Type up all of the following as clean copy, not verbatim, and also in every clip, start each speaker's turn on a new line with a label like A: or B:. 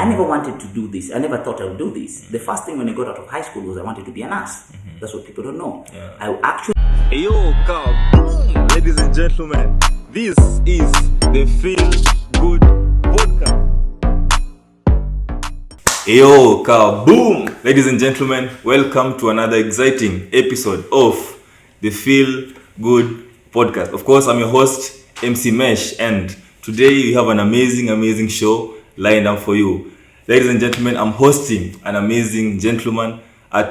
A: I never wanted to do this. I never thought I would do this. The first thing when I got out of high school was I wanted to be a nurse. That's what people don't know. I actually...
B: Hey yo, boom, ladies and gentlemen, this is the Feel Good Podcast. Hey yo, boom, ladies and gentlemen, welcome to another exciting episode of the Feel Good Podcast. Of course, I'm your host, Mcee, and today we have an amazing show lined up for you. Ladies and gentlemen, I'm hosting an amazing gentleman, one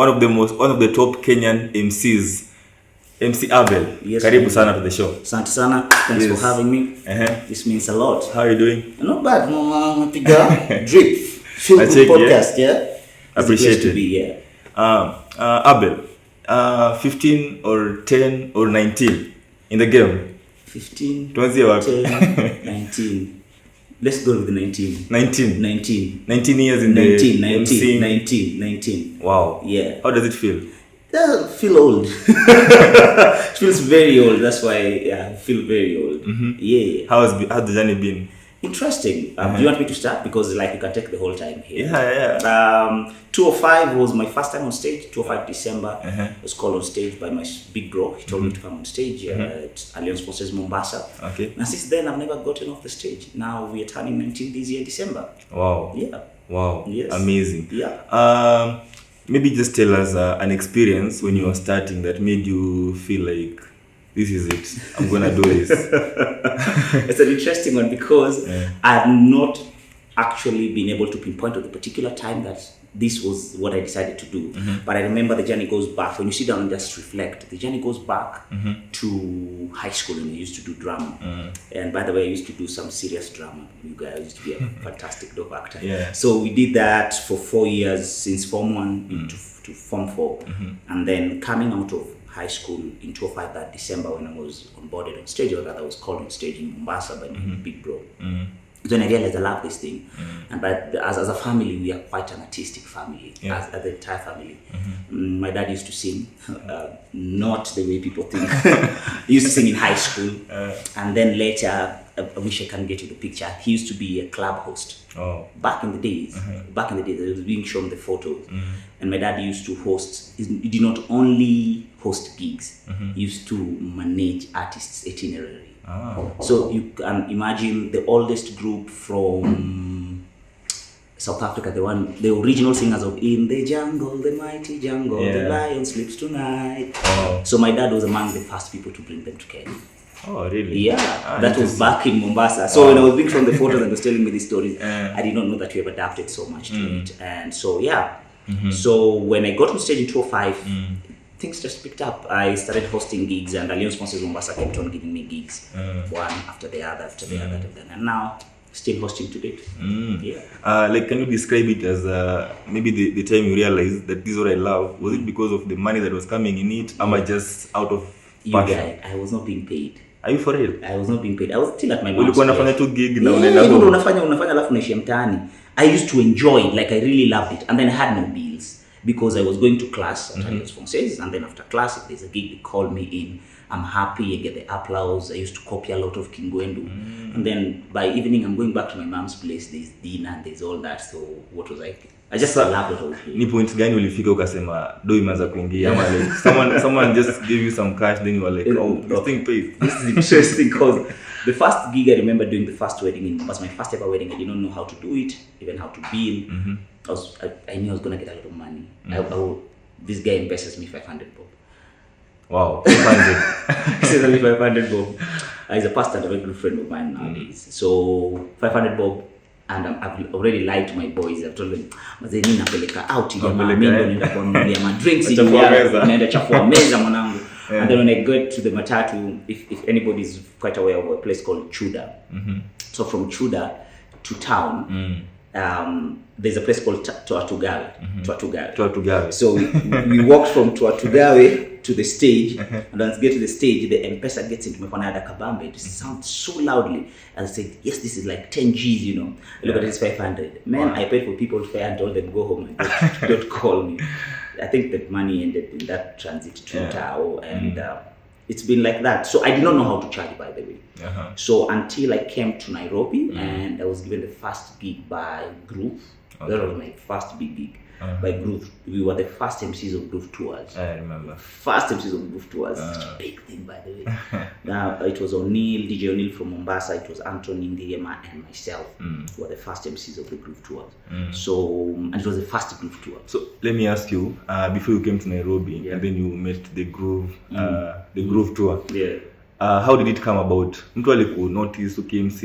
B: of the top Kenyan MCs, MC Abel.
A: Yes,
B: Karibu sana to the show.
A: Asante sana. Thanks for having me. This means a lot.
B: How are you doing?
A: Not bad. Piga drip. Feel Good Podcast, yeah?
B: Appreciate it.
A: Be,
B: Abel, 15 or 10 or 19 in the game?
A: 15,
B: 10,
A: 19. Let's go with the 19.
B: 19 years in the
A: 19.
B: Wow.
A: Yeah.
B: How does it feel?
A: I feel old. It feels very old. That's why I feel very old. Yeah.
B: How's the journey been?
A: Interesting. Do you want me to start? Because you can take the whole time here.
B: Yeah.
A: 205 was my first time on stage. 205 December. I was called on stage by my big bro. He told me to come on stage at Alliance Sponsors Mombasa.
B: Okay.
A: And since then, I've never gotten off the stage. Now we are turning 19 this year, December.
B: Wow.
A: Yeah.
B: Wow.
A: Yes.
B: Amazing.
A: Yeah.
B: Maybe just tell us an experience when you were starting that made you feel like, this is it, I'm gonna do this.
A: It's an interesting one because I've not actually been able to pinpoint at the particular time that this was what I decided to do. But I remember the journey goes back. When you sit down and just reflect, the journey goes back to high school when I used to do drama. And by the way, I used to do some serious drama. You guys used to be a fantastic dog actor.
B: Yeah.
A: So we did that for 4 years, since Form 1 to Form 4. And then coming out of high school in 2005, that December, when I was onboarded on stage, or that I was called on stage in Mombasa by my big bro. Then I realized I love this thing. And but as a family, we are quite an artistic family, as the entire family. My dad used to sing, not the way people think. He used to sing in high school. And then later, I wish I can get you the picture. He used to be a club host.
B: Oh.
A: Back in the days, I was being shown the photos. And my dad used to host, he did not only host gigs, he used to manage artists' itinerary. So you can imagine the oldest group from South Africa, the original singers of In the Jungle, the Mighty Jungle, the Lion Sleeps Tonight. So my dad was among the first people to bring them to Kenya.
B: Oh, really?
A: Yeah, that was back in Mombasa. So when I was being from the photos and was telling me these stories, I did not know that we have adapted so much to it. And so, so when I got on stage in 2005, things just picked up. I started hosting gigs, and Alliance Sponsors Mombasa kept on giving me gigs, one after the other, and now still hosting to date.
B: Can you describe it as maybe the time you realized that this is what I love? Was it because of the money that was coming in it? Am I just out of passion?
A: I was not being paid.
B: Are you for real?
A: I was not being paid. I was still at my mom's
B: place. Ulikuwa unafanya tu gig na unaenda home.
A: Unafanya alafu naishia mtaani. I used to enjoy it, like I really loved it, and then I had no bills. Because I was going to class at Alliance Sponsors, and then after class, if there's a gig, they call me in. I'm happy, I get the applause. I used to copy a lot of Kingwendu. And then by evening, I'm going back to my mom's place. There's dinner, there's all that. So what was I just loved what I was doing.
B: Ni point gani ulifika ukasema do imeanza kuingia ama like someone just gave you some cash, then you were like, oh, this thing pays.
A: This is interesting because the first gig I remember doing, the first wedding in Mombasa, my first ever wedding, I did not know how to do it, even how to bill. I knew I was going to get a lot of money. This guy invests me 500 bob.
B: Wow, 500.
A: He says me 500 bob. He's a pastor and a very good friend of mine nowadays. So 500 bob, and I've already lied to my boys. I've told them, mazeni napeleka out jamaa, mimi ndo naenda kununulia ma drinks naenda chafua meza mwanangu. And then when I got to the matatu, if anybody is quite aware of a place called Chuda. So from Chuda to town, there's a place called Tuatugawe. So we walked from Tuatugawe to the stage, and once we get to the stage, the M-Pesa gets into my Panada Kabambe. It sounds so loudly. And I said, yes, this is like 10 G's, you know. Look at this, 500. Man, I paid for people's fare and told them, go home and don't call me. I think that money ended in that transit to Tao, and it's been like that. So I did not know how to charge, by the way.
B: Uh-huh.
A: So until I came to Nairobi and I was given the first gig by Groove.
B: Okay.
A: That was my first big gig by Groove. We were the first MCs of Groove Tours.
B: I remember.
A: First MCs of Groove Tours. Such a big thing, by the way. Now, it was O'Neill, DJ O'Neill from Mombasa. It was Anthony Ndiema and myself who were the first MCs of the Groove Tours. So, and it was the first Groove Tour.
B: So let me ask you, before you came to Nairobi and then you met the Groove Tour.
A: Yeah.
B: How did it come about? Mtu aliku notice ukimc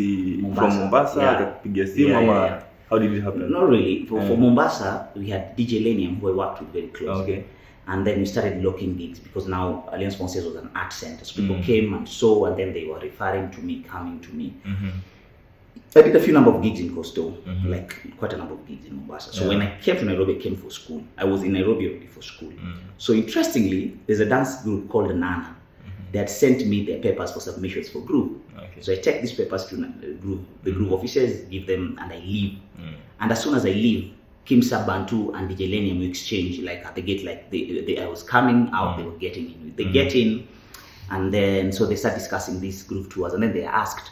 B: from Mombasa akakupigia simu ama how did it happen?
A: Not really. For Mombasa, we had DJ Lenium who I worked with very closely.
B: Okay.
A: And then we started locking gigs because now Alliance Sponsors was an art center. So people came and saw, and then they were referring to me, coming to me. I did a few number of gigs in Coastal, like quite a number of gigs in Mombasa. So when I came to Nairobi, I came for school. I was in Nairobi already for school. So interestingly, there's a dance group called Nana. They had sent me their papers for submissions for Groove. Okay. So I take these papers to Groove. The Groove officers give them, and I leave. And as soon as I leave, Kim Sabantu and DJ Lenium exchange, like at the gate, like I was coming out, they were getting in. They get in, and then so they start discussing these Groove Tours, and then they asked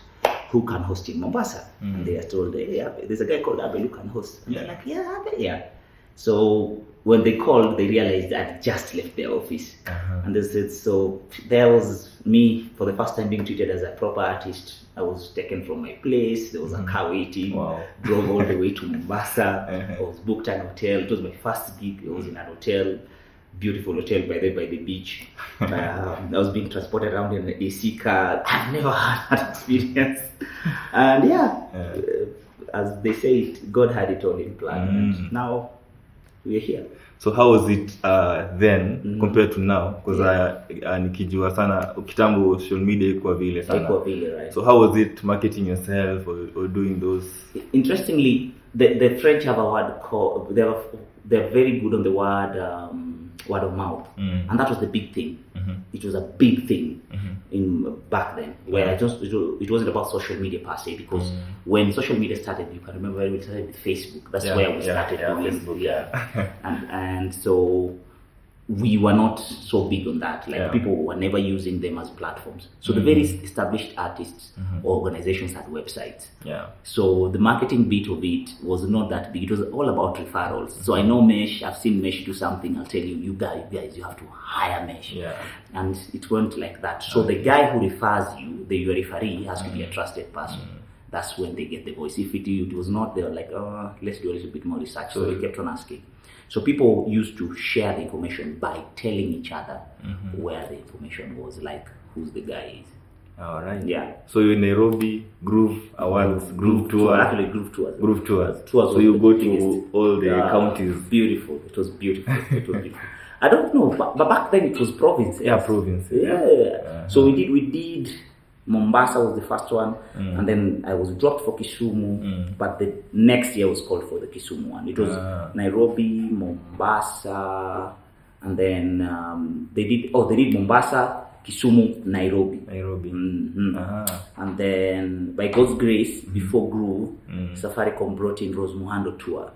A: who can host in Mombasa, and they are told, hey, there's a guy called Abel who can host. And they're like, yeah, Abel, yeah. So when they called, they realized I'd just left their office. And they said, so there was me for the first time being treated as a proper artist. I was taken from my place. There was a car waiting. Drove all the way to Mombasa. I was booked an hotel. It was my first gig. I was in an hotel, beautiful hotel by the beach. I was being transported around in an AC car. I've never had that experience. And as they say it, God had it all in plan. And now we're here.
B: So how was it then compared to now? Because nikijua sana kitambo social media ilikuwa vile sana.
A: Right.
B: So how was it marketing yourself or doing those?
A: Interestingly, the French have a word called, they're very good on the word of mouth, and that was the big thing. It was a big thing in back then, where it wasn't about social media per se, because when social media started, you can remember we started with Facebook. That's where we started
B: Facebook.
A: And so we were not so big on that. Like people were never using them as platforms. So the very established artists or organizations had websites. So the marketing bit of it was not that big. It was all about referrals. So I know Mesh. I've seen Mesh do something. I'll tell you, you guys, you have to hire Mesh. And it went like that. So the guy who refers you, your referee, has to be a trusted person. That's when they get the voice. If it was not, they were like, let's do a little bit more research. So they kept on asking. So people used to share the information by telling each other where the information was, like who the guy is.
B: All right.
A: Yeah.
B: So you're in Nairobi, Groove Awards, Groove Tour.
A: Actually, Groove Tours.
B: Groove Tours. So you go to all the counties.
A: Beautiful. It was beautiful. It was beautiful. I don't know, but back then it was provinces.
B: Yeah, provinces.
A: Yeah. So we did. Mombasa was the first one, and then I was dropped for Kisumu, but the next year was called for the Kisumu one. It was Nairobi, Mombasa, and then they did Mombasa, Kisumu, Nairobi. And then by God's grace, before Groove, Safaricom brought in Rose Muhando tour.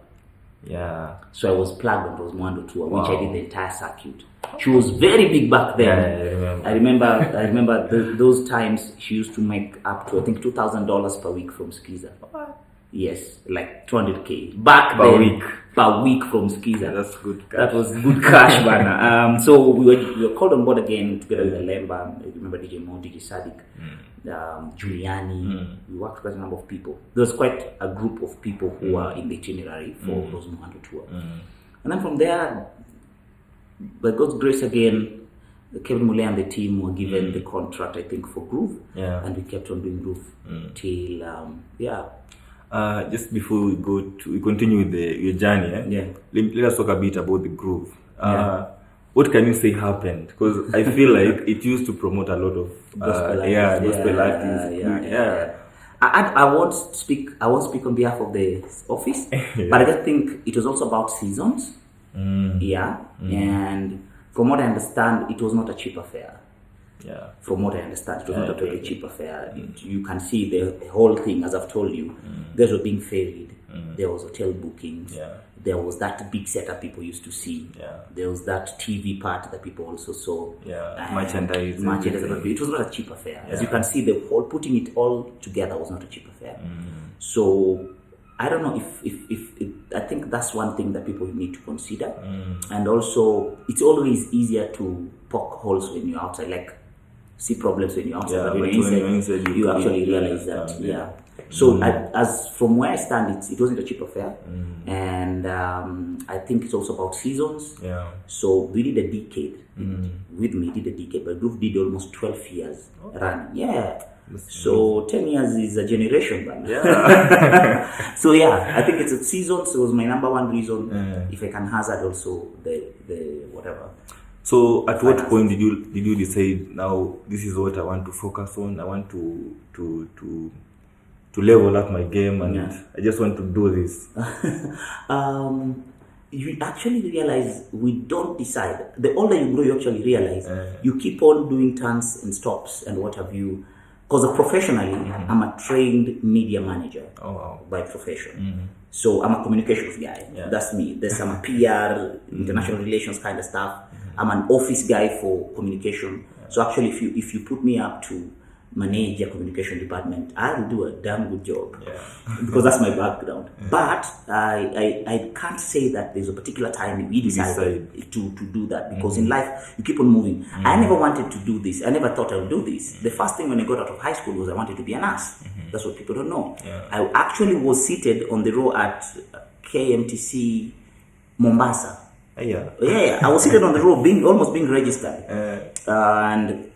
A: So I was plugged on Rose Muhando tour, which I did the entire circuit. She was very big back then. I remember those times she used to make up to I think $2,000 per week from Skiza. Yes, like 200K back
B: per
A: then,
B: week.
A: Per week from Skiza.
B: That's good cash.
A: That was good cash, man. So we were called on board again together with Lemba. I remember DJ Mo, DJ Sadik, Giuliani. We worked with a number of people. There was quite a group of people who were in the itinerary for Rose Muhando tour. And then from there, by God's grace again, Kevin Mule and the team were given the contract, I think, for Groove. And we kept on doing Groove till,
B: just before we continue with your journey, let us talk a bit about the Groove. What can you say happened? Because I feel like it used to promote a lot of gospel artists.
A: I won't speak on behalf of the office, but I just think it was also about seasons. And from what I understand, it was not a cheap affair. From what I understand, it was not a totally cheap affair. You can see the whole thing, as I've told you. Guys were being ferried. There was hotel bookings. there was that big setup people used to see.
B: Yeah.
A: There was that TV part that people also saw.
B: Yeah. Merchandise.
A: It was not a cheap affair. As you can see, the whole putting it all together was not a cheap affair. So I don't know if I think that's one thing that people need to consider. And also, it's always easier to poke holes when you're outside, like see problems when you're outside, but when you're inside, you actually realize that. Yeah. So as from where I stand, it wasn't a cheap affair, and I think it's also about seasons.
B: Yeah.
A: So we did a decade. With me, did a decade, but group did almost 12 years running. Yeah. So 10 years is a generation, man.
B: Yeah.
A: So yeah, I think it's a season. So it was my number one reason. If I can hazard also the whatever.
B: So at what point did you decide, now this is what I want to focus on? I want to level up my game, and I just want to do this.
A: You actually realize we don't decide. The older you grow, you actually realize you keep on doing turns and stops and what have you. Because professionally, I'm a trained media manager by profession. So I'm a communications guy. That's me. I'm a PR, international relations kind of stuff. I'm an office guy for communication. So actually, if you put me up to manage a communication department, I will do a damn good job because that's my background. But I can't say that there's a particular time we decided to do that, because in life you keep on moving. I never wanted to do this. I never thought I would do this. The first thing when I got out of high school was I wanted to be a nurse. That's what people don't know. I actually was seated on the row at KMTC Mombasa. I was seated on the row almost being registered, and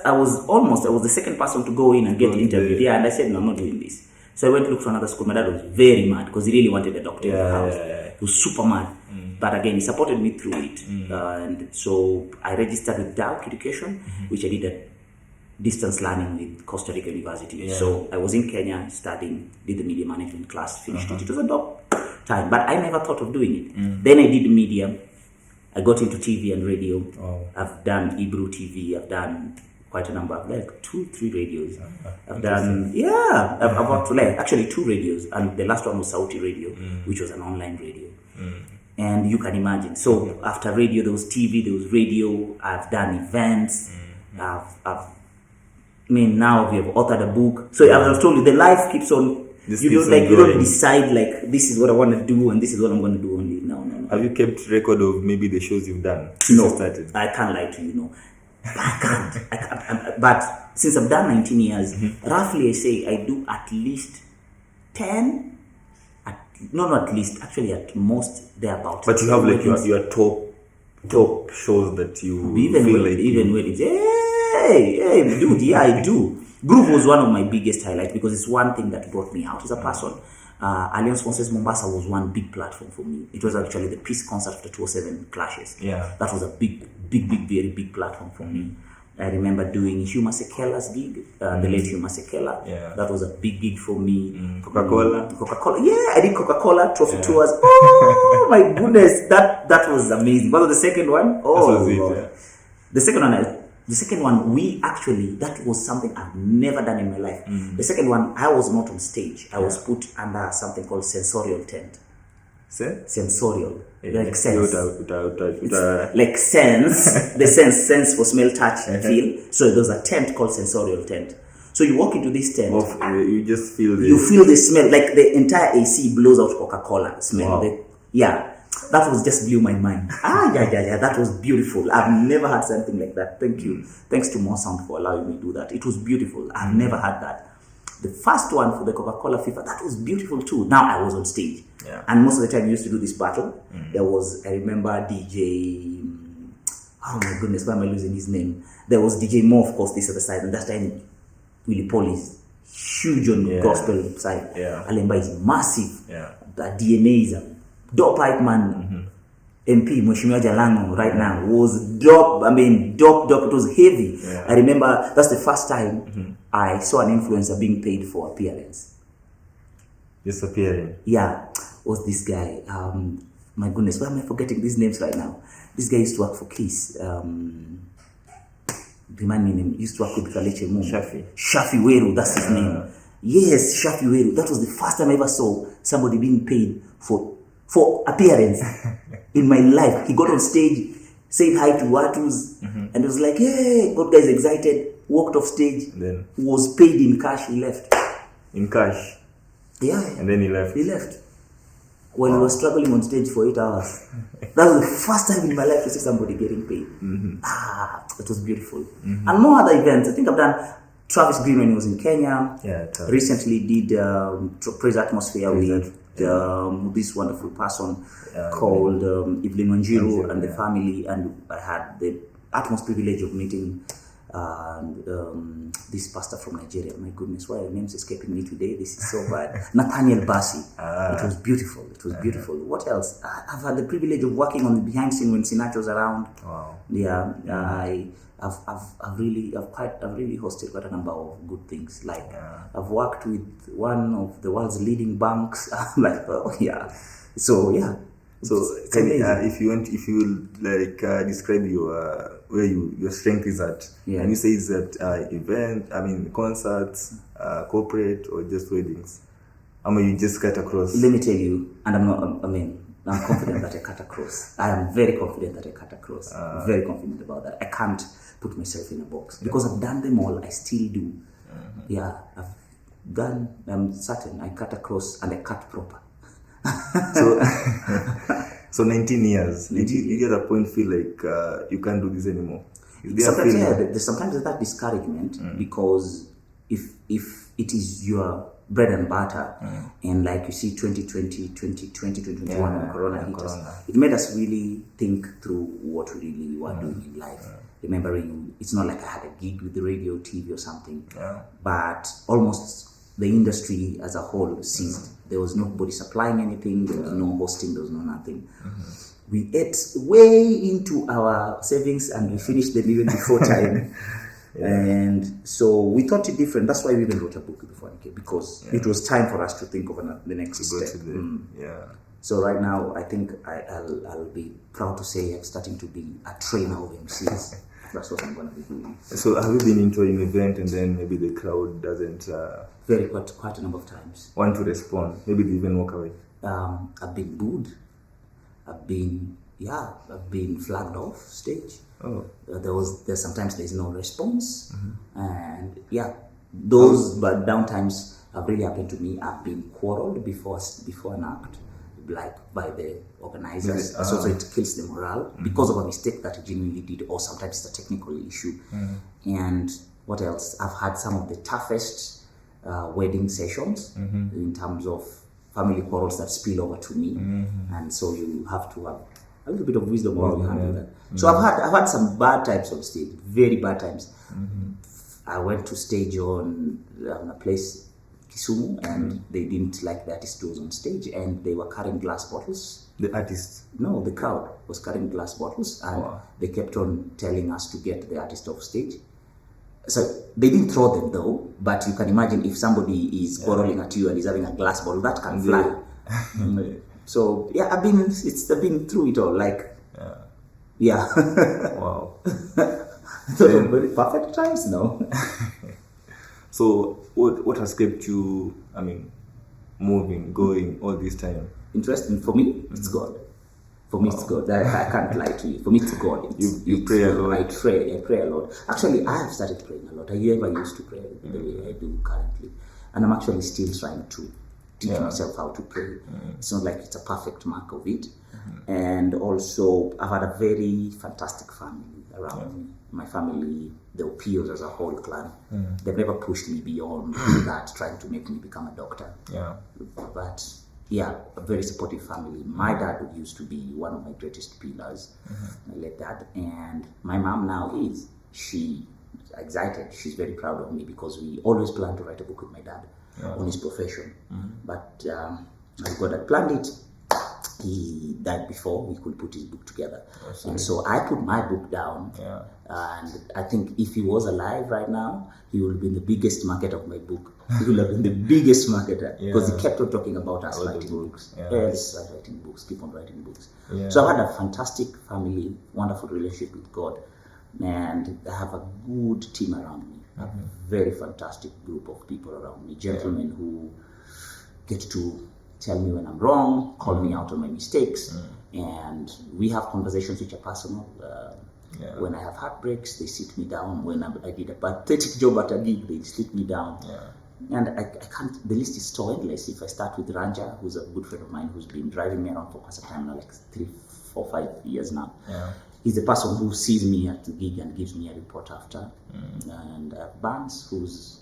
A: I was the second person to go in and get interviewed. And I said, no, I'm not doing this. So I went to look for another school. My dad was very mad because he really wanted a doctor in the house. He was super mad. But again, he supported me through it. And so I registered with Dow Education, which I did a distance learning with Costa Rica University. So I was in Kenya studying, did the media management class, finished it. It was a dope time, but I never thought of doing it. Then I did media. I got into TV and radio. I've done Able.He. I've done quite a number. I've like 2-3 radios. I've done, I've got actually 2 radios. And the last one was Sauti Radio, which was an online radio. And you can imagine. So after radio, there was TV, there was radio. I've done events. Now we have authored a book. So I've told you, the life keeps on. You don't decide like this is what I want to do and this is what I'm going to do only. No.
B: Have you kept record of maybe the shows you've done?
A: No, I can't lie to you. No, I can't. But since I've done 19 years, roughly I say I do at least 10. Not at least, actually at most thereabouts.
B: But you have like your top shows that you
A: even weddings. Hey, dude, yeah, I do. Groove was one of my biggest highlights because it's one thing that brought me out as a person. Alliance Sponsors Mombasa was one big platform for me. It was actually the peace concert of the 207 clashes. That was a big, very big platform for me. I remember doing Hugh Masekela's gig, the late Hugh Masekela. That was a big gig for me.
B: Coca-Cola.
A: I did Coca-Cola trophy tours. Oh my goodness, that was amazing. What was the second one? The second one, that was something I've never done in my life. The second one, I was not on stage. I was put under something called sensorial tent. Sensorial. Like sense. Like sense. The sense for smell, touch, and feel. So there was a tent called sensorial tent. So you walk into this tent.
B: You just feel this.
A: You feel the smell. Like the entire AC blows out Coca-Cola smell. Wow. That was just blew my mind. That was beautiful. I've never had something like that. Thank you. Thanks to More Sound for allowing me to do that. It was beautiful. I've never had that. The first one for the Coca-Cola FIFA, that was beautiful too. Now I was on stage. And most of the time we used to do this battle. There was, I remember DJ, oh my goodness, why am I losing his name? There was DJ Mo, of course, this other side. And that time, Willie Paul is huge on the gospel side. Alemba is massive. DNA is a dope hype man. MP Mheshimiwa Jalango right now was dope. Dope. It was heavy. I remember that's the first time I saw an influencer being paid for appearance.
B: Just appearing?
A: Yeah. Was this guy? My goodness, why am I forgetting these names right now? This guy used to work for Kiss. Remind me name. He used to work with Kaleche Moon. Shafi Weru, that's his name. Yes, Shafi Weru. That was the first time I ever saw somebody being paid for for appearance in my life. He got on stage, said hi to Watus, and was like, hey, got guys excited, walked off stage,
B: Then
A: was paid in cash, he left.
B: in cash.
A: Yeah.
B: And then he left.
A: He left. When he was struggling on stage for 8 hours. That was the first time in my life to see somebody getting paid. It was beautiful. And more other events. I think I've done Travis Green when he was in Kenya.
B: Yeah.
A: Recently did Praise Atmosphere with this wonderful person called Evelyn Wanjiru and the family. And I had the utmost privilege of meeting this pastor from Nigeria. My goodness, why are names escaping me today? This is so bad. Nathaniel Bassi. It was beautiful. It was beautiful. What else? I've had the privilege of working on the behind scene when Sinatra's around.
B: Wow.
A: Yeah, I've really hosted quite a number of good things. Like I've worked with one of the world's leading banks. Like So yeah.
B: So if you describe your where your strength is at, and you say it's at concerts, corporate, or just weddings, you just cut across.
A: Let me tell you, and I'm confident that I cut across. I am very confident that I cut across. Very confident about that. I can't put myself in a box because I've done them all. I still do. Yeah, I've done. I'm certain I cut across and I cut proper.
B: So 19 years. Did you get a point feel like you can't do this anymore?
A: Sometimes there's that discouragement because if it is your bread and butter and like you see 2020, 2021 when Corona hit us, it made us really think through what we really were doing in life. Remembering it's not like I had a gig with the radio, TV or something, but almost the industry as a whole ceased. There was nobody supplying anything, there was no hosting, there was no nothing. We ate way into our savings and we finished them even before time. And so we thought it different. That's why we even wrote a book before I came, because it was time for us to think of the next step. So right now, I think I'll be proud to say I'm starting to be a trainer of MCs. That's what I'm going to be doing.
B: So have you been into an event and then maybe the crowd doesn't
A: quite a number of times
B: want to respond? Maybe they even walk away.
A: I've been booed. I've been flagged off stage. There's sometimes there's no response, and those but downtimes have really happened to me. I've been quarreled before an act, like by the organizers. So it kills the morale because of a mistake that I genuinely did, or sometimes it's a technical issue. And what else? I've had some of the toughest wedding sessions in terms of family quarrels that spill over to me, and so you have to have a little bit of wisdom on how you handle that. So I've had some bad times on stage, very bad times. I went to stage on a place, Kisumu, and they didn't like the artist who was on stage, and they were carrying glass bottles.
B: The artist?
A: No, the crowd was carrying glass bottles, and they kept on telling us to get the artist off stage. So they didn't throw them though, but you can imagine if somebody is quarreling at you and is having a glass bottle, that can fly. So I've been through it all.
B: Wow.
A: So very perfect times now.
B: So what has kept you, moving, going all this time?
A: Interesting. For me, it's God. For me, it's God. I can't lie to you. For me, it's God.
B: You pray a lot.
A: I pray a lot. Actually, I have started praying a lot. I never used to pray the way I do currently. And I'm actually still trying to teach myself how to pray. It's not like it's a perfect mark of it. And also, I've had a very fantastic family around me. My family, the Opios as a whole clan, they've never pushed me beyond that, trying to make me become a doctor. But a very supportive family. My dad used to be one of my greatest pillars, my late dad. And my mom now she's excited. She's very proud of me because we always planned to write a book with my dad on his profession. But as God had planned it, he died before we could put his book together. And so I put my book down. And I think if he was alive right now, he would have been the biggest marketer of my book. He would have been the biggest marketer because he kept on talking about us writing books. Yes, writing books, keep on writing books. So I've had a fantastic family, wonderful relationship with God, and I have a good team around me. A very fantastic group of people around me, gentlemen who get to tell me when I'm wrong, call me out on my mistakes, and we have conversations which are personal. When I have heartbreaks, they sit me down. When I did a pathetic job at a gig, they sit me down. And I can't, the list is so endless. If I start with Ranja, who's a good friend of mine who's been driving me around for quite some time now, like 3, 4, 5 years now. He's the person who sees me at the gig and gives me a report after. And Barnes, who's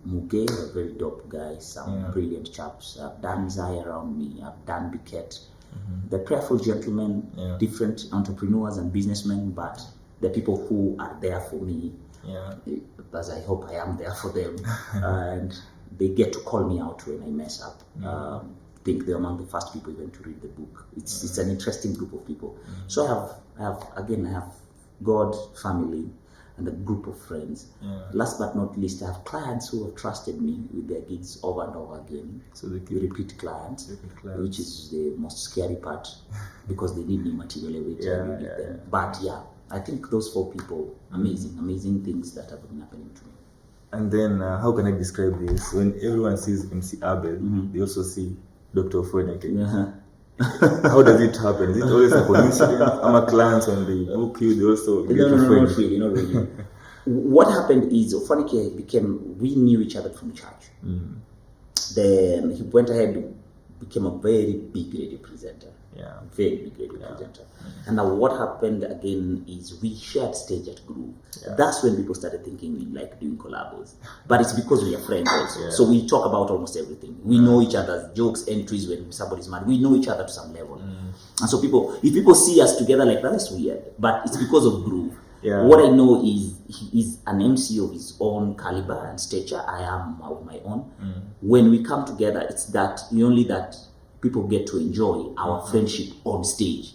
A: Mcee, a very dope guy, some brilliant chaps. I've done Zai around me, I've done Biket. The prayerful gentlemen, different entrepreneurs and businessmen, but the people who are there for me, as I hope I am there for them, and they get to call me out when I mess up. I think they're among the first people even to read the book. It's an interesting group of people. So I have God, family, and a group of friends. Last but not least, I have clients who have trusted me with their gigs over and over again. So they repeat clients, which is the most scary part because they need new material every time we meet them. But I think those 4 people, amazing things that have been happening to me.
B: And then, how can I describe this? When everyone sees Mcee Abel, they also see Dr. Fweneke. How does it happen? Is it always a coincidence? I'm a client when they book you, they also get
A: not really. What happened is Fweneke we knew each other from church. Then he went ahead, became a very big radio presenter. Very big radio presenter. And now what happened again is we shared stage at Groove. That's when people started thinking we like doing collabos. But it's because we are friends also. So we talk about almost everything. We know each other's jokes, entries when somebody's mad. We know each other to some level. And so if people see us together like that, that's weird. But it's because of Groove. What I know is he is an MC of his own caliber and stature. I am of my own. When we come together, it's that only that people get to enjoy our friendship on stage.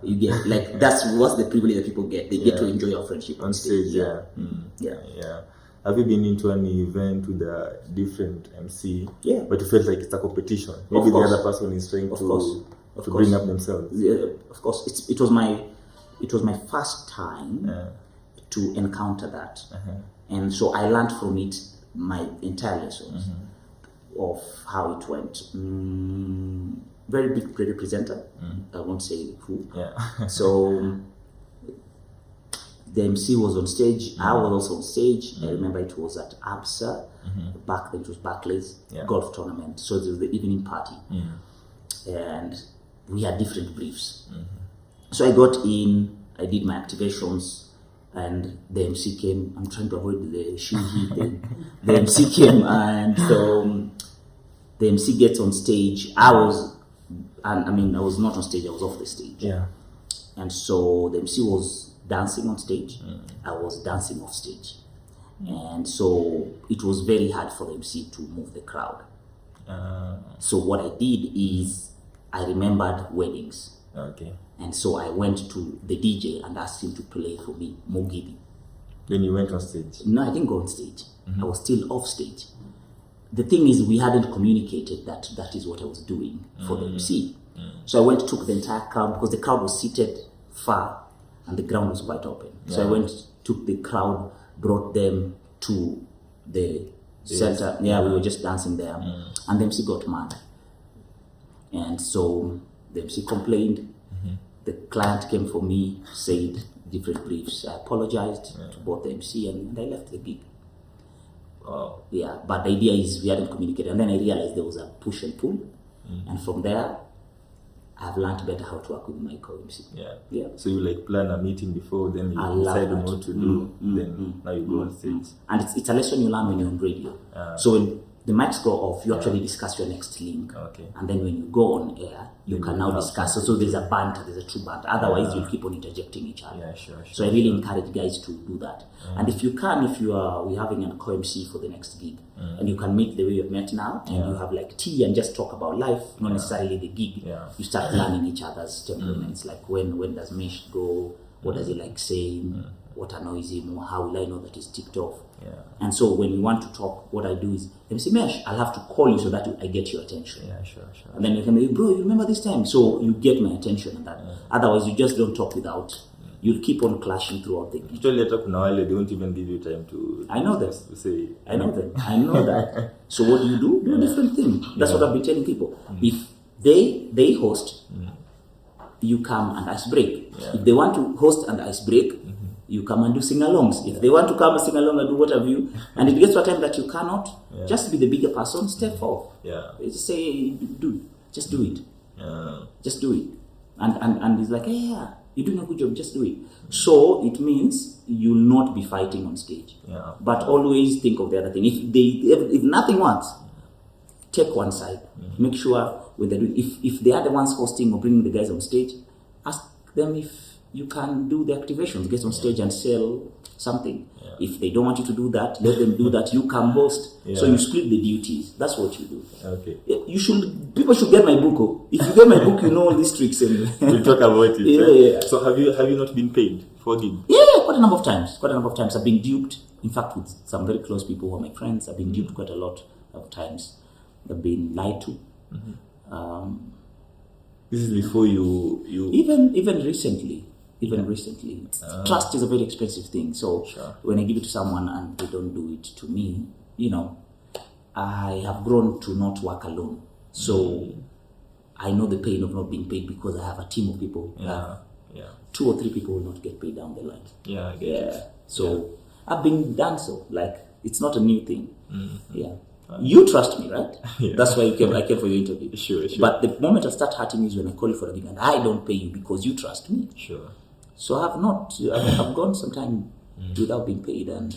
A: You get what's the privilege that people get. They get to enjoy our friendship on stage.
B: Have you been into any event with a different MC? But you felt like it's a competition. Maybe the other person is trying to bring up themselves.
A: Of course, it was my first time to encounter that, and so I learned from it my entire lessons of how it went. Very big radio presenter. I won't say who. So the MC was on stage. I was also on stage. I remember it was at ABSA. Back then it was Barclays golf tournament. So it was the evening party, and we had different briefs. So I got in. I did my activations, and the MC came. I'm trying to avoid the shoe thing. The MC came, and so the MC gets on stage. I was not on stage. I was off the stage. And so the MC was dancing on stage. I was dancing off stage, and so it was very hard for the MC to move the crowd. So what I did is I remembered weddings. And so I went to the DJ and asked him to play for me Mogidi.
B: Then you went on stage?
A: No, I didn't go on stage. I was still off stage. The thing is, we hadn't communicated that is what I was doing for the MC. So I went, took the entire crowd, because the crowd was seated far and the ground was quite open. So I went, took the crowd, brought them to the center. We were just dancing there. And the MC got mad. And so the MC complained. The client came for me, said different briefs. I apologized to both the MC and I left the gig. But the idea is we hadn't communicated. And then I realized there was a push and pull. And from there, I've learned better how to work with my co-MC.
B: So you plan a meeting before, then you decide on what to do, then now you go on stage.
A: And it's a lesson you learn when you're on radio. So when the mics go off, you actually discuss your next link. And then when you go on air, you can now discuss. So there's a banter, there's a true banter. Otherwise, you'll keep on interjecting each other. So I really encourage guys to do that. And if we're having a co-MC for the next gig, and you can meet the way you've met now, and you have tea and just talk about life, not necessarily the gig. You start learning each other's temperaments, like when does Mesh go, what does he like saying, what annoys him, or how will I know that he's ticked off. And so when you want to talk, what I do is, let me say, Mesh, I'll have to call you so that I get your attention. And then you can be, bro, you remember this time? So you get my attention and that. Otherwise, you just don't talk without, you'll keep on clashing throughout the game.
B: Actually, later kuna wale, they won't even give you time to.
A: I know them.
B: To say.
A: I know them. I know that. So what do? Do a different thing. That's what I've been telling people. If they host, you come and ice break. If they want to host and ice break, you come and do sing-alongs. If they want to come and sing along and do whatever and it gets to a time that you cannot, just be the bigger person, step forth. Just say, just do it. Just do it. And it's like, you're doing a good job, just do it. So it means you'll not be fighting on stage. But always think of the other thing. If nothing works, take one side. Make sure when they do, if they are the ones hosting or bringing the guys on stage, ask them if you can do the activations, get on stage and sell something. If they don't want you to do that, let them do that. You come host. So you split the duties. That's what you do.
B: Okay.
A: People should get my book. Oh. If you get my book, you know all these tricks anyway.
B: We'll talk about it. So have you not been paid for it?
A: Quite a number of times. I've been duped. In fact, with some very close people who are my friends, I've been duped quite a lot of times. I've been lied to.
B: This is before you
A: even recently. Trust is a very expensive thing. So when I give it to someone and they don't do it to me, I have grown to not work alone. So I know the pain of not being paid because I have a team of people. 2 or 3 people will not get paid down the line. So I've been done so. Like, it's not a new thing. You trust me, right? That's why I came for your interview.
B: Sure.
A: But the moment I start hurting is when I call you for a gig and I don't pay you because you trust me.
B: Sure.
A: So I've gone some time without being paid, and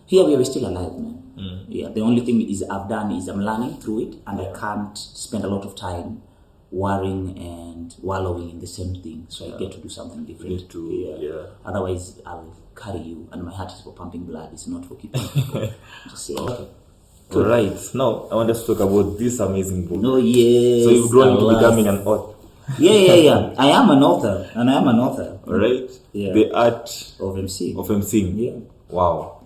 A: here we are still alive, man. The only thing I've done is I'm learning through it, and I can't spend a lot of time worrying and wallowing in the same thing. So I get to do something different. Otherwise, I'll carry you, and my heart is for pumping blood. It's not for keeping. Just say, okay.
B: All right. Now I want us to talk about this amazing book.
A: Oh yes.
B: So you've grown into becoming an author.
A: Yeah. I am an author.
B: All right.
A: Yeah.
B: The art
A: of MC.
B: Of MCing.
A: Yeah.
B: Wow.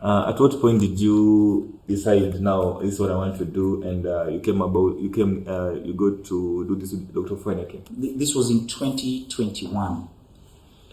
B: At what point did you decide, now this is what I want to do, and you got to do this with Dr. Feneke?
A: This was in 2021.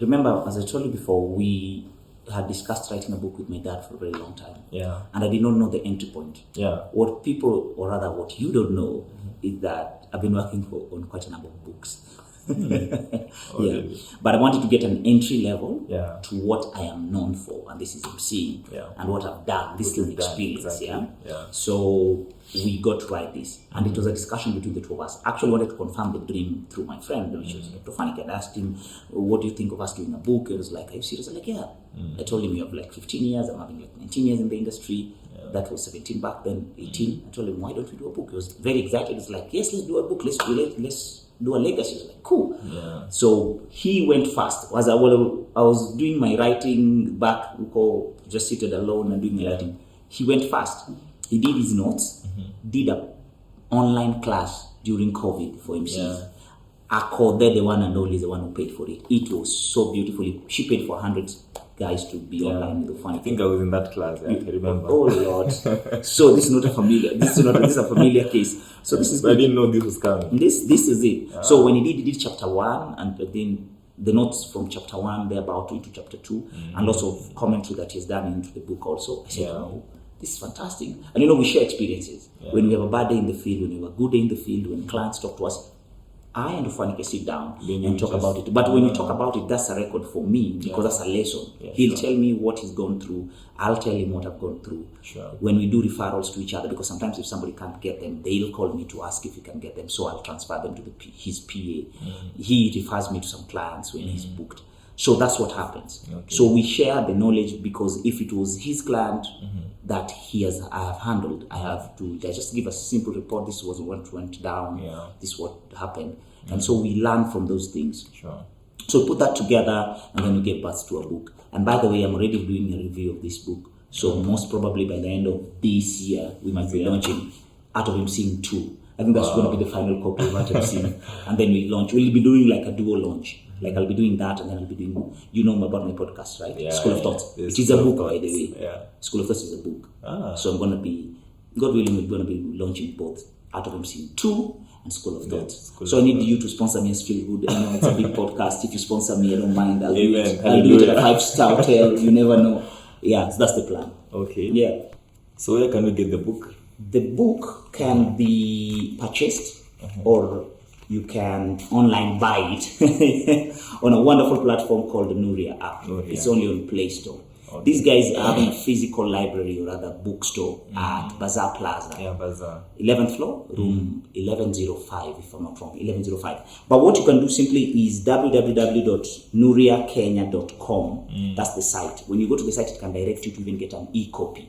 A: Remember, as I told you before, we had discussed writing a book with my dad for a very long time. And I did not know the entry point. What people, or rather what you don't know, is that I've been working on quite a number of books.
B: Really?
A: But I wanted to get an entry level to what I am known for, and this is MC, and what I've done, this little experience.
B: Exactly.
A: So we got to write this, and it was a discussion between the two of us. I actually wanted to confirm the dream through my friend, which was Dr. Feneke. I asked him, what do you think of us doing a book? It was like, are you serious? I'm like, I told him, you have like 15 years, I'm having like 19 years in the industry. That was 17 back then, 18. I told him, why don't we do a book? He was very excited. It's like, yes, let's do a book. Let's do a legacy. I was like, cool. So he went fast. I was doing my writing back, just seated alone and doing my writing. He went fast. He did his notes, did an online class during COVID for MCs. Akode, the one and only, the one who paid for it. It was so beautiful. She paid for 100 guys to be online with the Feneke.
B: I think I was in that class. I remember.
A: Oh Lord! So this is not a familiar. This is a familiar case. So this is.
B: I didn't know this was coming.
A: This is it. So when he did chapter 1, and then the notes from chapter 1 they're about into chapter 2, and lots of commentary that he's done into the book also. I said, oh, this is fantastic. And we share experiences. When we have a bad day in the field, when we have a good day in the field, when clients talk to us, I and Feneke sit down and talk about it. But when we talk about it, that's a record for me, because that's a lesson. He'll tell me what he's gone through. I'll tell him what I've gone through. When we do referrals to each other, because sometimes if somebody can't get them, they'll call me to ask if he can get them. So I'll transfer them to his PA. He refers me to some clients when he's booked. So that's what happens. So we share the knowledge, because if it was his client that I have handled, I just give a simple report. This was what went down. This is what happened. And so we learn from those things. So put that together, and then we get birth to a book. And by the way, I'm already doing a review of this book. So most probably by the end of this year, we might be launching Art of MCing 2. I think that's going to be the final copy of Art of MCing. And then we'll be doing like a duo launch. Like I'll be doing that, and then I'll be doing, about my podcast, right? School of Thoughts. It is a book, by the way. School of Thoughts is a book. So I'm going to be, God willing, we're going to be launching both Art of MCing 2 and School of
B: Yeah,
A: Thought.
B: School
A: So
B: of
A: I need you to sponsor me as Feel Good. I know it's a big podcast. If you sponsor me, I don't mind. I'll do
B: Amen.
A: it. I'll do it at a
B: Hallelujah.
A: 5-star hotel. You never know. Yeah, so that's the plan.
B: Okay.
A: Yeah.
B: So where can we get the book?
A: The book can be purchased or you can online buy it on a wonderful platform called the Nuria app.
B: Nuria.
A: It's only on Play Store.
B: Okay.
A: These guys are having a physical library or rather bookstore at Bazaar Plaza.
B: Yeah, Bazaar.
A: 11th floor, room 1105, if I'm not wrong, 1105. But what you can do simply is www.nuriakenya.com. That's the site. When you go to the site, it can direct you to even get an e-copy.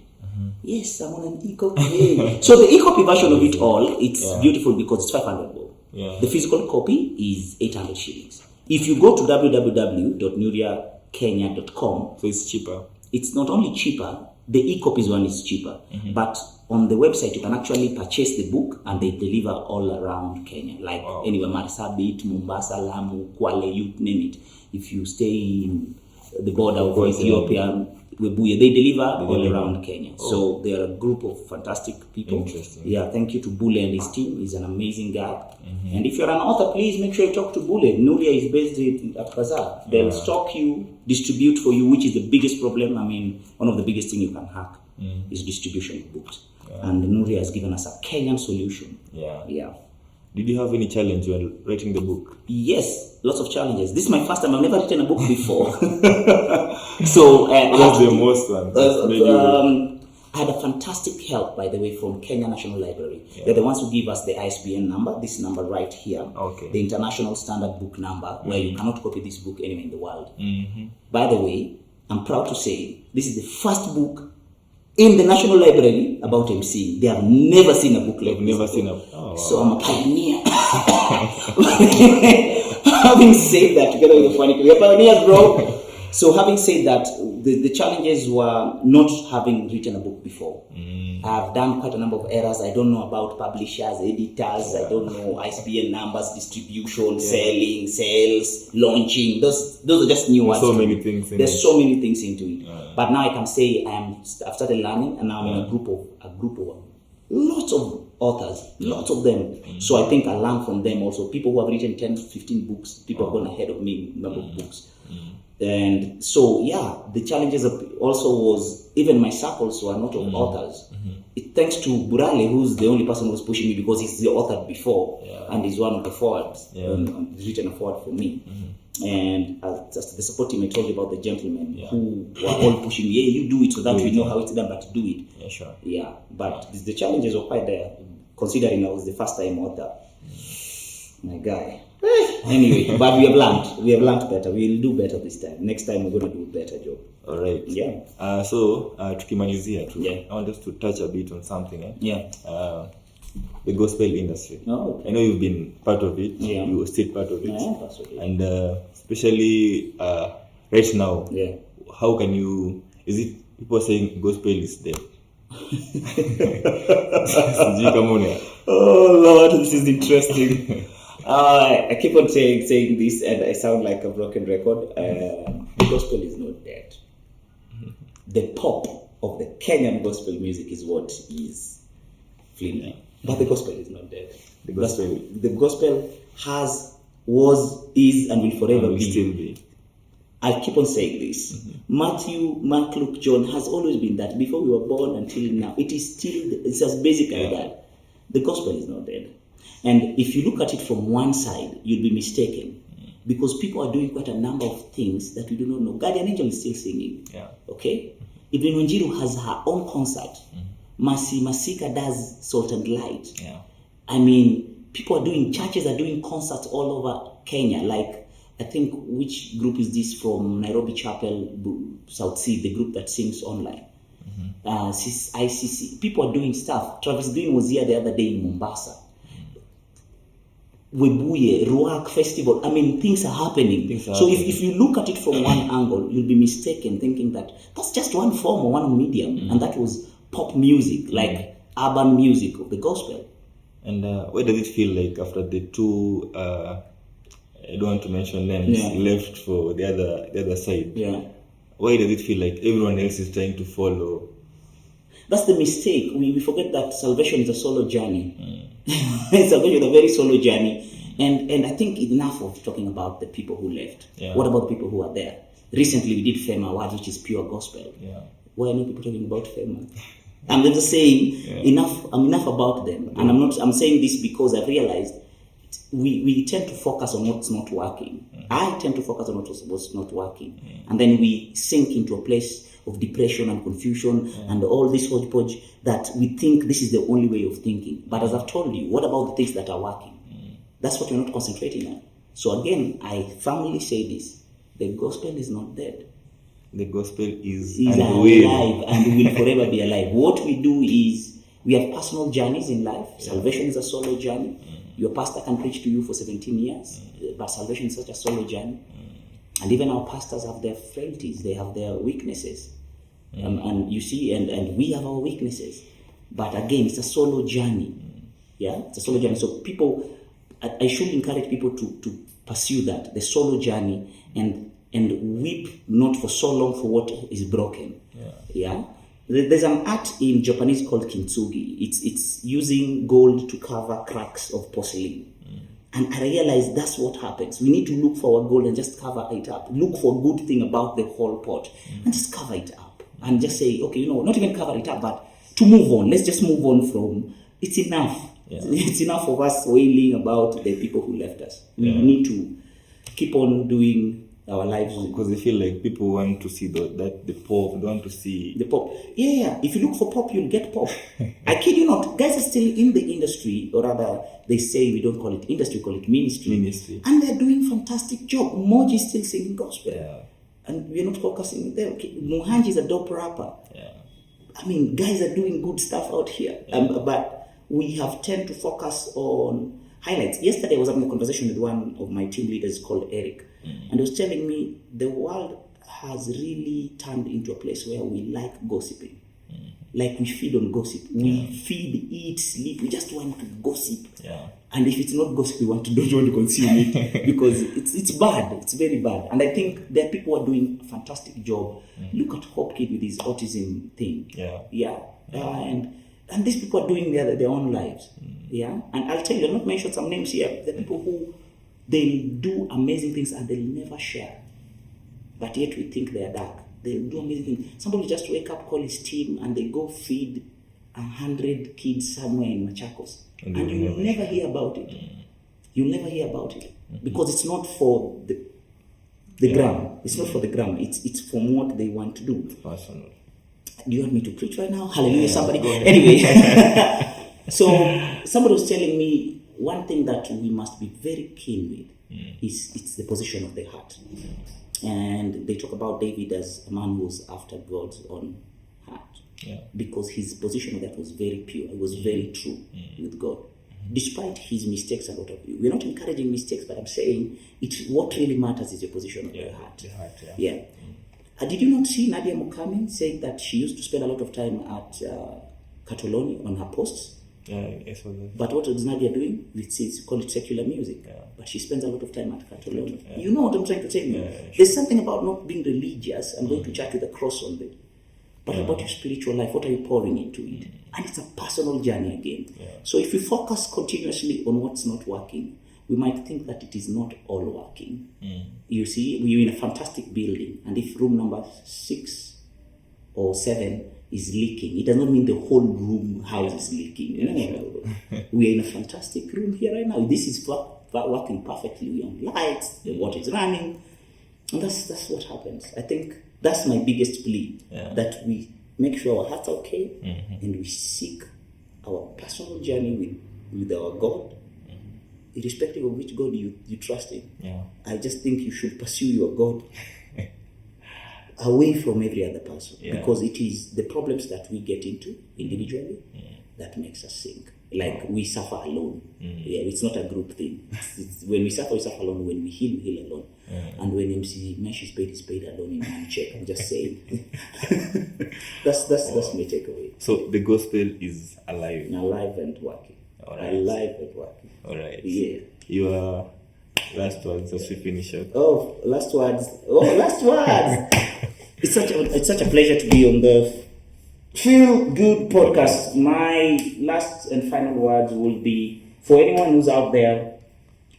A: Yes, I'm on an e-copy. Hey. So the e-copy version of it all, it's beautiful because it's 500 bob.
B: Yeah.
A: The physical copy is 800 shillings. If you go to www.nuriakenya.com,
B: So it's cheaper.
A: it's not only cheaper, the e-copies one is cheaper, but on the website you can actually purchase the book and they deliver all around Kenya, like anywhere, Marsabit, Mombasa, Lamu, Kwale, you name it. If you stay in the border of Ethiopia, Webuye, they deliver all around Kenya. So they are a group of fantastic people.
B: Interesting.
A: Yeah, thank you to Bule and his team. He's an amazing guy. And if you're an author, please make sure you talk to Bule. Nuria is based at Bazaar. They'll stock you, distribute for you, which is the biggest problem. I mean, one of the biggest things you can hack is distribution of books. And Nuria has given us a Kenyan solution.
B: Yeah. Did you have any challenge when writing the book?
A: Yes, lots of challenges. This is my first time. I've never written a book before. So
B: What's the most one?
A: I had a fantastic help, by the way, from Kenya National Library. They're the ones who give us the ISBN number, this number right here, the International Standard Book Number, where you cannot copy this book anywhere in the world. By the way, I'm proud to say this is the first book in the National Library about Mcee. They have never seen a book like this.
B: Never seen a.
A: So I'm a pioneer. Having said that, together with the funny, we're pioneers, bro. So having said that, the challenges were not having written a book before. I've done quite a number of errors. I don't know about publishers, editors. I don't know ISBN numbers, distribution, selling, sales, launching. Those are just new words.
B: So many things.
A: There's so many things into it. But now I can say I've started learning, and now I'm in a group of lots of authors, lots of them. So I think I learn from them also. People who have written 10, 15 books, people have gone ahead of me in number of books. And so, the challenges also was, even my circles were not of authors. Thanks to Burale, who's the only person who's pushing me because he's the author before, and he's one of the forwards. He's written a forward for me. And just the support team I told you about, the gentlemen who were all pushing me, you do it so that we know how it's done, but do it. But the challenges were quite there, considering I was the first time author. My guy. Anyway, but we have learned better. We'll do better this time. Next time we're going to do a better job.
B: All right. So tukimalizia tu, I want us to touch a bit on something. The gospel industry. I know you've been part of it. You were still part of it. And especially right now, how can you? Is it people saying gospel is dead?
A: Oh Lord, this is interesting. I keep on saying this, and I sound like a broken record. The gospel is not dead. The pop of the Kenyan gospel music is what is fleeting, but the gospel is not dead. The gospel was, is, and will forever be. I keep on saying this. Matthew, Mark, Luke, John has always been that. Before we were born until now, it's as basic as that. The gospel is not dead. And if you look at it from one side, you'll be mistaken. Because people are doing quite a number of things that we do not know. Guardian Angel is still singing. Okay? Even Wanjiru has her own concert. Mcee Masika does Salt and Light. I mean, churches are doing concerts all over Kenya. Like, I think, which group is this from Nairobi Chapel, South Sea, the group that sings online. ICC. People are doing stuff. Travis Green was here the other day in Mombasa. Webuye, Ruak Festival. I mean, things are happening. If you look at it from one angle, you'll be mistaken thinking that that's just one form or one medium, and that was pop music, like urban music of the gospel.
B: And where does it feel like after the two, I don't want to mention names, left for the other side? Why does it feel like everyone else is trying to follow?
A: That's the mistake. We forget that salvation is a solo journey. Salvation is a very solo journey. And I think enough of talking about the people who left.
B: Yeah.
A: What about the people who are there? Recently, we did Fame Awards, which is pure gospel.
B: Yeah.
A: Why are no people talking about Fame? I'm just saying enough. I'm enough about them, and I'm saying this because I've realized we tend to focus on what's not working. I tend to focus on what's not working, and then we sink into a place of depression and confusion and all this hodgepodge that we think this is the only way of thinking. But as I've told you, what about the things that are working? That's what you're not concentrating on. So again, I firmly say this: the gospel is not dead.
B: The gospel is
A: alive and will forever be alive. What we do is we have personal journeys in life. Salvation is a solo journey. Your pastor can preach to you for 17 years, but salvation is such a solo journey. And even our pastors have their frailties, they have their weaknesses. And you see, and we have our weaknesses. But again, it's a solo journey. Yeah, it's a solo journey. So people, I should encourage people to pursue that, the solo journey, and weep not for so long for what is broken. Yeah. There's an art in Japanese called kintsugi. It's using gold to cover cracks of porcelain. And I realized that's what happens. We need to look for our gold and just cover it up. Look for a good thing about the whole pot and just cover it up. And just say, okay, not even cover it up, but to move on. Let's just move on from, it's enough. Yeah. It's enough of us wailing about the people who left us. We need to keep on doing our lives,
B: because I feel like people want to see the pop. They want to see
A: the pop. Yeah. If you look for pop, you'll get pop. I kid you not. Guys are still in the industry, or rather, they say we don't call it industry, we call it ministry. And they're doing fantastic job. Moji is still singing gospel. Yeah. And we're not focusing there. Okay. Muhanji is a dope rapper. Yeah. I mean, guys are doing good stuff out here. Yeah. But we have tend to focus on highlights. Yesterday I was having a conversation with one of my team leaders called Eric. And he was telling me the world has really turned into a place where we like gossiping. Like we feed on gossip. We feed, eat, sleep. We just want to gossip. Yeah. And if it's not gossip, we don't want to consume it because it's bad. It's very bad. And I think there are people who are doing a fantastic job. Look at Hope Kid with his autism thing. Yeah. And these people are doing their own lives. Yeah. And I'll tell you, I'll not mention some names here. The people who they'll do amazing things and they'll never share. But yet we think they are dark. They'll do amazing things. Somebody just wake up, call his team, and they go feed 100 kids somewhere in Machakos. And you'll never hear about it. You'll never hear about it. Because it's not for the gram. It's not for the gram. It's from what they want to do. It's personal. Do you want me to preach right now? Hallelujah, somebody. Anyway. So somebody was telling me, one thing that we must be very keen with is it's the position of the heart. And they talk about David as a man who was after God's own heart. Yeah. Because his position of that was very pure. It was very true with God. Despite his mistakes, a lot of you. We're not encouraging mistakes, but I'm saying what really matters is your position of the heart. The heart, yeah. Did you not see Nadia Mukami saying that she used to spend a lot of time at Katoloni on her posts? Yes, but what is Nadia doing? It's called it secular music. But she spends a lot of time at Catalonia. You know what I'm trying to tell you? Sure. There's something about not being religious and going to church with a cross on it. But about your spiritual life, what are you pouring into it? And it's a personal journey again. So if you focus continuously on what's not working, we might think that it is not all working. You see, we're in a fantastic building, and if room number 6 or 7 is leaking, it does not mean the whole room house is leaking. We are in a fantastic room here right now. This is working perfectly. We're on lights, the water is running, and that's what happens. I think that's my biggest plea, that we make sure our hearts are okay, and we seek our personal journey with our God, irrespective of which God you trust in. I just think you should pursue your God away from every other person, because it is the problems that we get into individually that makes us sink. Like we suffer alone. It's not a group thing. When we suffer alone. When we heal alone. And when Mcee is paid alone in one check. I'm just saying. that's my takeaway.
B: So the gospel is alive.
A: Alive and working.
B: All right.
A: Alive and working.
B: All right.
A: Yeah.
B: Your last words as we finish up.
A: Last words. It's such a pleasure to be on the Feel Good Podcast. My last and final words will be for anyone who's out there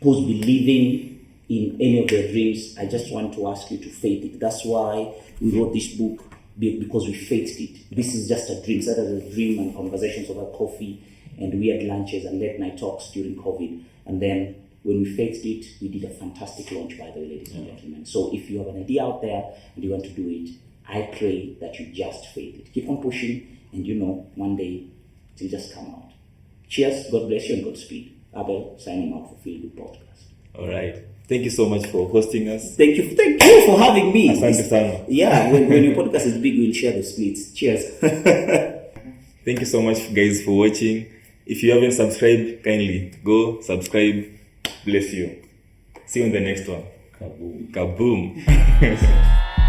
A: who's believing in any of their dreams. I just want to ask you to faith it. That's why we wrote this book, because we faithed it. This is just a dream. That is a dream and conversations over coffee and weird lunches and late night talks during COVID. And then when we faithed it, we did a fantastic launch, by the way, ladies and gentlemen. So if you have an idea out there and you want to do it, I pray that you just faith it. Keep on pushing, and one day it will just come out. Cheers, God bless you, and Godspeed. Abel signing out for Feel Good Podcast.
B: All right. Thank you so much for hosting us.
A: Thank you for having me.
B: Asante sana.
A: Yeah, when your podcast is big, we'll share the splits. Cheers.
B: Thank you so much, guys, for watching. If you haven't subscribed, kindly go subscribe. Bless you. See you on the next one.
A: Kaboom.
B: Kaboom.